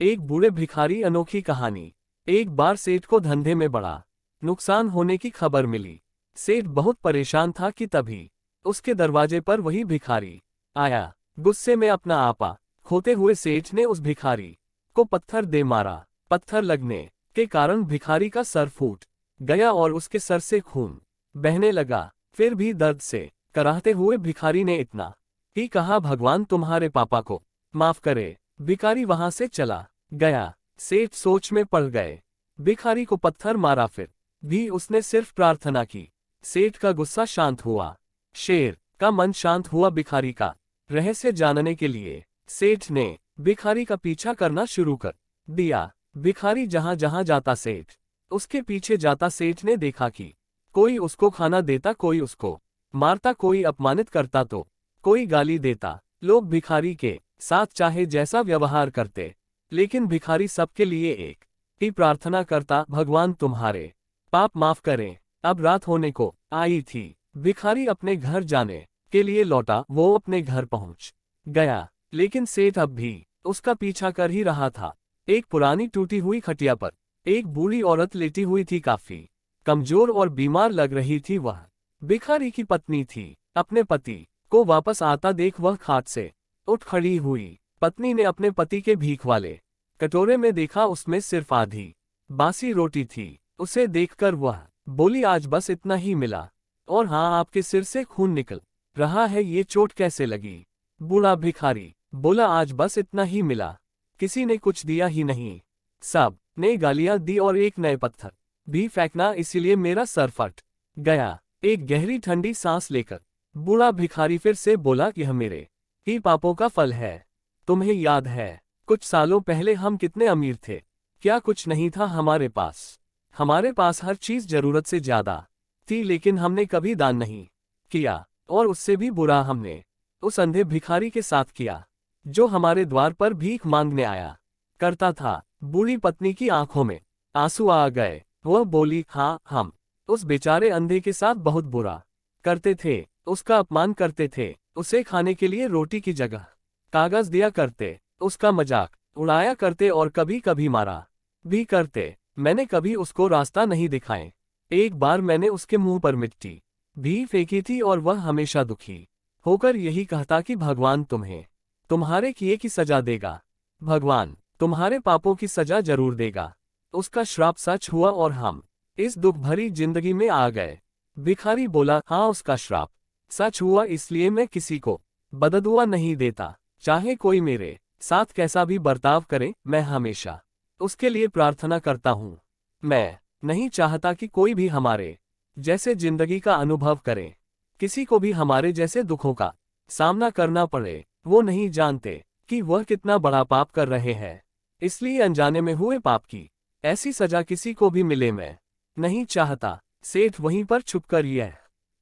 एक बूढ़े भिखारी अनोखी कहानी। एक बार सेठ को धंधे में बड़ा नुकसान होने की खबर मिली। सेठ बहुत परेशान था कि तभी उसके दरवाजे पर वही भिखारी आया। गुस्से में अपना आपा खोते हुए सेठ ने उस भिखारी को पत्थर दे मारा। पत्थर लगने के कारण भिखारी का सर फूट गया और उसके सर से खून बहने लगा। फिर भी दर्द से कराहते हुए भिखारी ने इतना ही कहा, भगवान तुम्हारे पापा को माफ करे। भिखारी वहां से चला गया। सेठ सोच में पड़ गए। भिखारी को पत्थर मारा, फिर भी उसने सिर्फ प्रार्थना की। सेठ का गुस्सा शांत हुआ, शेर का मन शांत हुआ। भिखारी का रहस्य जानने के लिए सेठ ने भिखारी का पीछा करना शुरू कर दिया। भिखारी जहां जहां जाता सेठ उसके पीछे जाता। सेठ ने देखा कि कोई उसको खाना देता, कोई उसको मारता, कोई अपमानित करता तो कोई गाली देता। लोग भिखारी के साथ चाहे जैसा व्यवहार करते, लेकिन भिखारी सबके लिए एक ही प्रार्थना करता, भगवान तुम्हारे पाप माफ करें। अब रात होने को आई थी। भिखारी अपने घर जाने के लिए लौटा। वो अपने घर पहुंच गया, लेकिन सेठ अब भी उसका पीछा कर ही रहा था। एक पुरानी टूटी हुई खटिया पर एक बूढ़ी औरत लेटी हुई थी। काफी कमजोर और बीमार लग रही थी। वह भिखारी की पत्नी थी। अपने पति को वापस आता देख वह खाट से उठ खड़ी हुई। पत्नी ने अपने पति के भीख वाले कटोरे में देखा, उसमें सिर्फ आधी बासी रोटी थी। उसे देखकर वह बोली, आज बस इतना ही मिला। और हाँ, आपके सिर से खून निकल रहा है, ये चोट कैसे लगी? बूढ़ा भिखारी बोला, आज बस इतना ही मिला, किसी ने कुछ दिया ही नहीं। सब ने गालियां दी और एक नए पत्थर भी फेंकना, इसीलिए मेरा सर फट गया। एक गहरी ठंडी सांस लेकर बूढ़ा भिखारी फिर से बोला, यह मेरे ही पापों का फल है। तुम्हें याद है कुछ सालों पहले हम कितने अमीर थे? क्या कुछ नहीं था हमारे पास? हमारे पास हर चीज जरूरत से ज्यादा थी, लेकिन हमने कभी दान नहीं किया। और उससे भी बुरा हमने उस अंधे भिखारी के साथ किया जो हमारे द्वार पर भीख मांगने आया करता था। बूढ़ी पत्नी की आंखों में आंसू आ गए। वह बोली, हाँ, हम उस बेचारे अंधे के साथ बहुत बुरा करते थे, उसका अपमान करते थे, उसे खाने के लिए रोटी की जगह कागज दिया करते, उसका मजाक उड़ाया करते और कभी कभी मारा भी करते। मैंने कभी उसको रास्ता नहीं दिखाए। एक बार मैंने उसके मुंह पर मिट्टी भी फेंकी थी और वह हमेशा दुखी होकर यही कहता कि भगवान तुम्हें तुम्हारे किए की सजा देगा, भगवान तुम्हारे पापों की सजा जरूर देगा। उसका श्राप सच हुआ और हम इस दुख भरी जिंदगी में आ गए। भिखारी बोला, हाँ, उसका श्राप सच हुआ, इसलिए मैं किसी को बददुआ नहीं देता। चाहे कोई मेरे साथ कैसा भी बर्ताव करे, मैं हमेशा उसके लिए प्रार्थना करता हूँ। मैं नहीं चाहता कि कोई भी हमारे जैसे जिंदगी का अनुभव करे, किसी को भी हमारे जैसे दुखों का सामना करना पड़े। वो नहीं जानते कि वह कितना बड़ा पाप कर रहे हैं, इसलिए अनजाने में हुए पाप की ऐसी सजा किसी को भी मिले मैं नहीं चाहता। सेठ वहीं पर छुपकर यह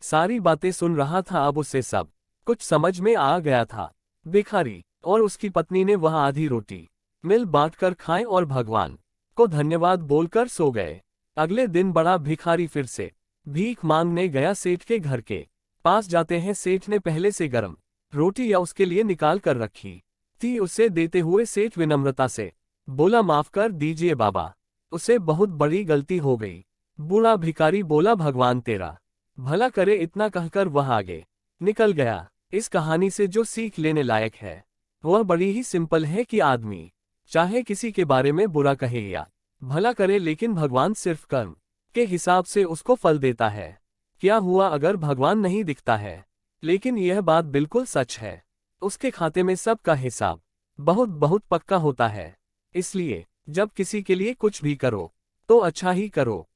सारी बातें सुन रहा था। अब उसे सब कुछ समझ में आ गया था। भिखारी और उसकी पत्नी ने वह आधी रोटी मिल बांटकर खाएं और भगवान को धन्यवाद बोलकर सो गए। अगले दिन बड़ा भिखारी फिर से भीख मांगने गया। सेठ के घर के पास जाते हैं सेठ ने पहले से गर्म रोटी या उसके लिए निकाल कर रखी थी। उसे देते हुए सेठ विनम्रता से बोला, माफ कर दीजिए बाबा, उसे बहुत बड़ी गलती हो गई। बूढ़ा भिखारी बोला, भगवान तेरा भला करे। इतना कहकर वह आगे निकल गया। इस कहानी से जो सीख लेने लायक है वह बड़ी ही सिंपल है कि आदमी चाहे किसी के बारे में बुरा कहे या भला करे, लेकिन भगवान सिर्फ कर्म के हिसाब से उसको फल देता है। क्या हुआ अगर भगवान नहीं दिखता है? लेकिन यह बात बिल्कुल सच है, उसके खाते में सबका हिसाब बहुत बहुत पक्का होता है। इसलिए जब किसी के लिए कुछ भी करो तो अच्छा ही करो।